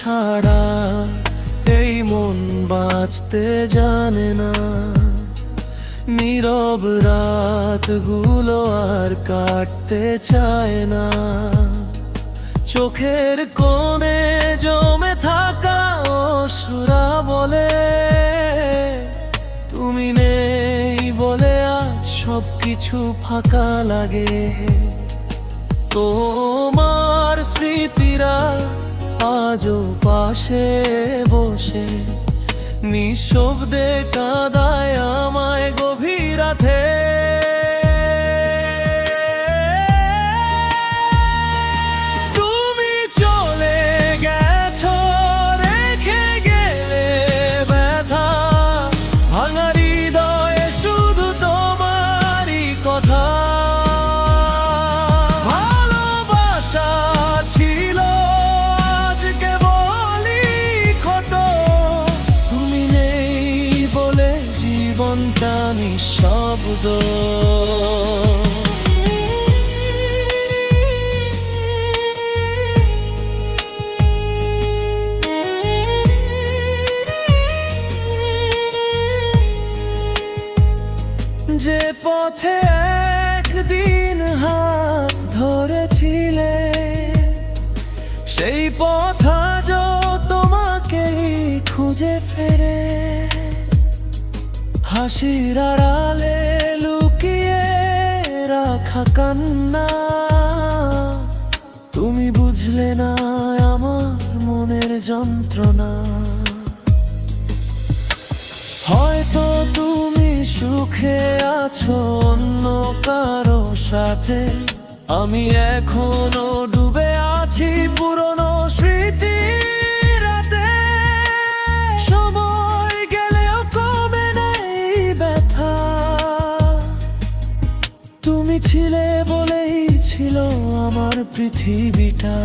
ছাড়া এই মন বাঁচতে জানে না। নীরব রাতগুলো আর কাটতে চায় না। চোখের কোণে জমে থাকা অশ্রুরা বলে, তুমি নেই বলে আজ সবকিছু ফাঁকা লাগে। তোমার স্মৃতিরা আজও পাশে বসে নিঃশব্দে কাঁদায় আমায় গভীর রাতে। তুমি চলে গেছো, রেখে গেলে ব্যথা। ভাঙা হৃদয়ে শুধু তোমারই কথা। ভালোবাসা ছিল আজকে বলি ক্ষত। তুমি নেই বলে জীবনটা নিঃশব্দ। যে পথে একদিন হাত ধরেছিলে, সেই পথ আজও তোমাকেই খুঁজে ফেরে। হাসির আড়ালে লুকিয়ে রাখা কান্না। তুমি বুঝলে না আমার মনের যন্ত্রণা। হয়তো তুমি সুখে আছো অন্য কারো সাথে, আমি এখনো ডুবে আছি পুরনো স্মৃতির রাতে। সময় গেলেও কমে নাই ব্যথা। তুমি ছিলে বলেই ছিল আমার পৃথিবীটা।